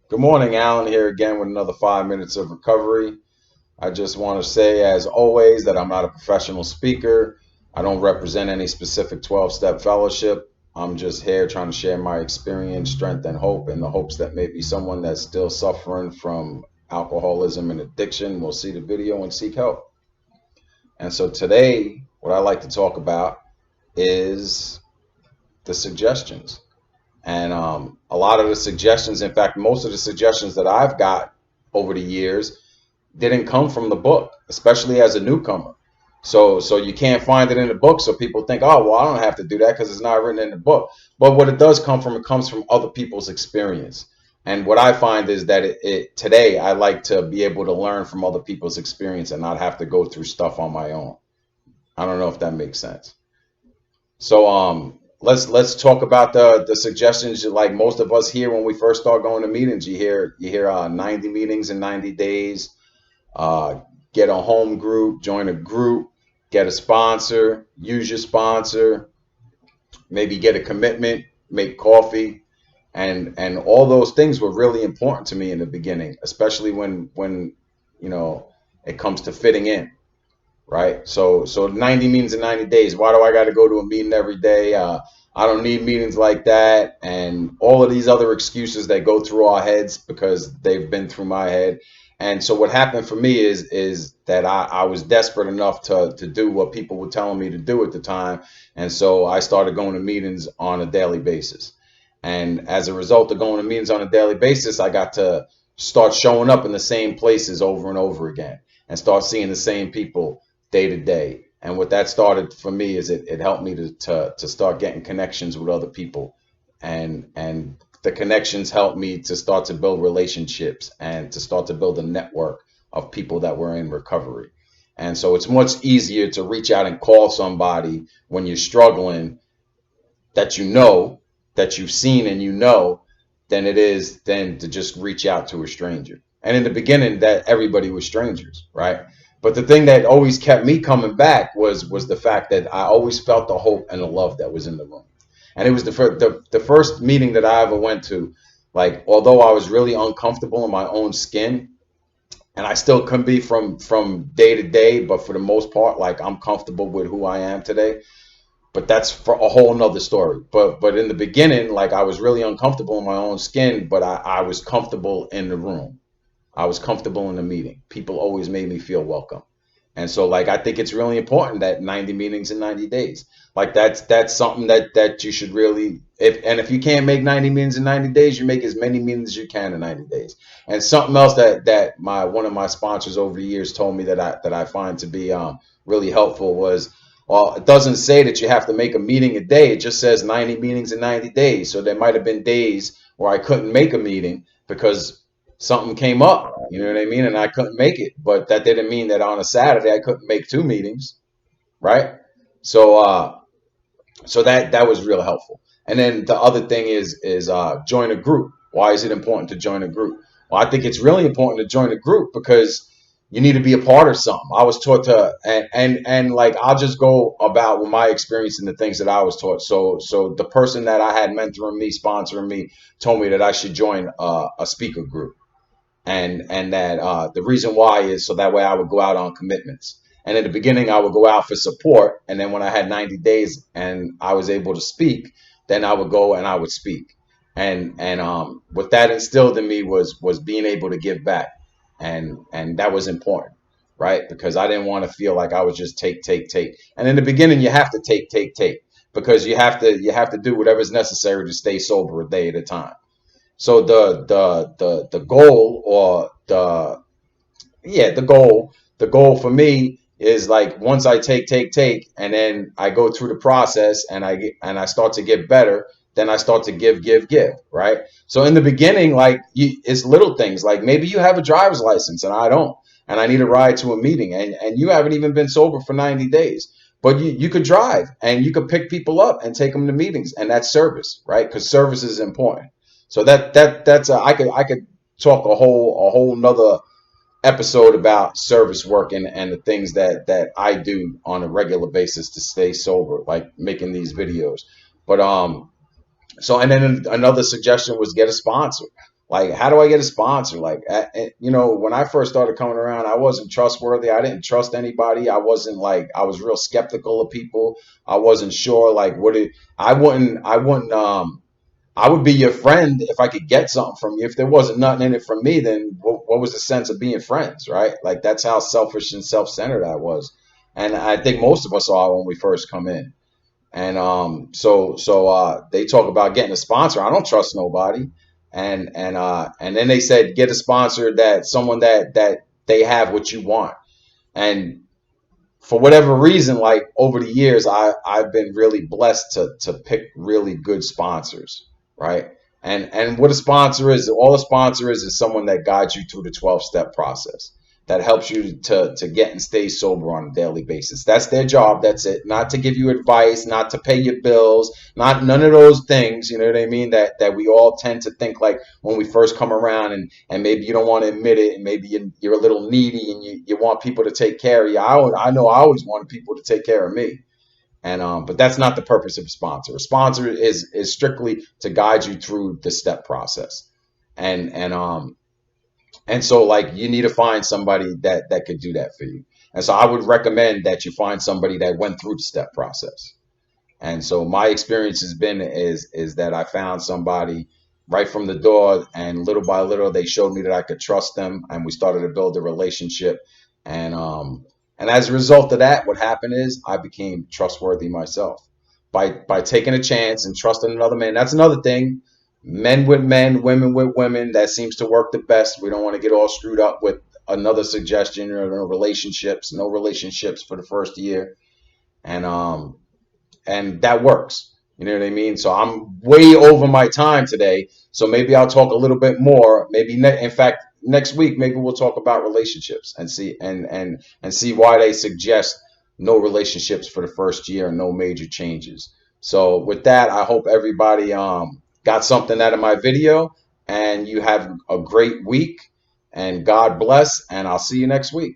Good morning, Alan, here again with another 5 minutes of recovery. I just want to say, as always, that I'm not a professional speaker. I don't represent any specific 12-step fellowship. I'm just here trying to share my experience, strength, and hope in the hopes that maybe someone that's still suffering from alcoholism and addiction will see the video and seek help. And so today, what I like to talk about is the suggestions. And a lot of the suggestions, in fact, most of the suggestions that I've got over the years didn't come from the book, especially as a newcomer. So you can't find it in the book. So people think, oh, well, I don't have to do that because it's not written in the book. But what it does come from, it comes from other people's experience. And what I find is that today I like to be able to learn from other people's experience and not have to go through stuff on my own. I don't know if that makes sense. So let's talk about the suggestions. Like most of us here when we first start going to meetings, you hear 90 meetings in 90 days. Uh, get a home group, join a group, get a sponsor, use your sponsor, maybe get a commitment, make coffee, and all those things were really important to me in the beginning, especially when you know it comes to fitting in, right? So 90 meetings in 90 days. Why do I got to go to a meeting every day? I don't need meetings like that, and all of these other excuses that go through our heads because they've been through my head. And so what happened for me is that I was desperate enough to do what people were telling me to do at the time, and so I started going to meetings on a daily basis. And as a result of going to meetings on a daily basis, I got to start showing up in the same places over and over again and start seeing the same people day to day. And what that started for me is it helped me to start getting connections with other people. And the connections helped me to start to build relationships and to start to build a network of people that were in recovery. And so it's much easier to reach out and call somebody when you're struggling that you know, that you've seen and you know, than it is then to just reach out to a stranger. And in the beginning, that everybody was strangers, right? But the thing that always kept me coming back was the fact that I always felt the hope and the love that was in the room. And it was the first meeting that I ever went to. Like, although I was really uncomfortable in my own skin, and I still can be from day to day, but for the most part, like I'm comfortable with who I am today. But that's for a whole nother story. But in the beginning, like I was really uncomfortable in my own skin, but I was comfortable in the room. I was comfortable in the meeting. People always made me feel welcome. And so like I think it's really important that 90 meetings in 90 days. Like that's something that you should really if you can't make 90 meetings in 90 days, you make as many meetings as you can in 90 days. And something else that my one of my sponsors over the years told me that I find to be really helpful was, well, it doesn't say that you have to make a meeting a day. It just says 90 meetings in 90 days. So there might have been days where I couldn't make a meeting because something came up, you know what I mean? And I couldn't make it. But that didn't mean that on a Saturday I couldn't make two meetings, right? So so that was real helpful. And then the other thing is join a group. Why is it important to join a group? Well, I think it's really important to join a group because you need to be a part of something. I was taught to, and like I'll just go about with my experience and the things that I was taught. So the person that I had mentoring me, sponsoring me, told me that I should join a speaker group, and that the reason why is so that way I would go out on commitments. And in the beginning, I would go out for support, and then when I had 90 days and I was able to speak, then I would go and I would speak. And what that instilled in me was being able to give back, and that was important, right? Because I didn't want to feel like I was just take. And in the beginning, you have to take because you have to do whatever's necessary to stay sober a day at a time. So the goal or the goal for me is like once I take, and then I go through the process and I start to get better, then I start to give, right? So in the beginning, like it's little things like maybe you have a driver's license and I don't, and I need a ride to a meeting, and you haven't even been sober for 90 days. But you could drive and you could pick people up and take them to meetings, and that's service, right? Because service is important. So that's I could talk a whole nother episode about service work and the things that I do on a regular basis to stay sober, like making these videos. But so and then another suggestion was get a sponsor. Like, how do I get a sponsor? Like, you know, when I first started coming around, I wasn't trustworthy. I didn't trust anybody. I wasn't like, I was real skeptical of people. I wasn't sure, like, I would be your friend if I could get something from you. If there wasn't nothing in it from me, then what was the sense of being friends, right? Like, that's how selfish and self-centered I was. And I think most of us are when we first come in. And they talk about getting a sponsor. I don't trust nobody. And then they said get a sponsor, that someone that they have what you want. And for whatever reason, like over the years, I've been really blessed to pick really good sponsors, right? And what a sponsor is, all a sponsor is someone that guides you through the 12-step process, that helps you to get and stay sober on a daily basis. That's their job. That's it. Not to give you advice, not to pay your bills, not none of those things. You know what I mean? That we all tend to think like when we first come around, and maybe you don't want to admit it, and maybe you're a little needy, and you want people to take care of you. I know I always wanted people to take care of me. And but that's not the purpose of a sponsor. A sponsor is strictly to guide you through the step process. And so like you need to find somebody that could do that for you. And so I would recommend that you find somebody that went through the step process. And so my experience has been is that I found somebody right from the door, and little by little they showed me that I could trust them, and we started to build a relationship. And as a result of that, what happened is I became trustworthy myself by taking a chance and trusting another man. That's another thing. Men with men, women with women, that seems to work the best. We don't want to get all screwed up with another suggestion, or no relationships for the first year. And that works. You know what I mean? So I'm way over my time today. So maybe I'll talk a little bit more. In fact, next week maybe we'll talk about relationships and see why they suggest no relationships for the first year and no major changes. So with that, I hope everybody got something out of my video, and you have a great week, and God bless, and I'll see you next week.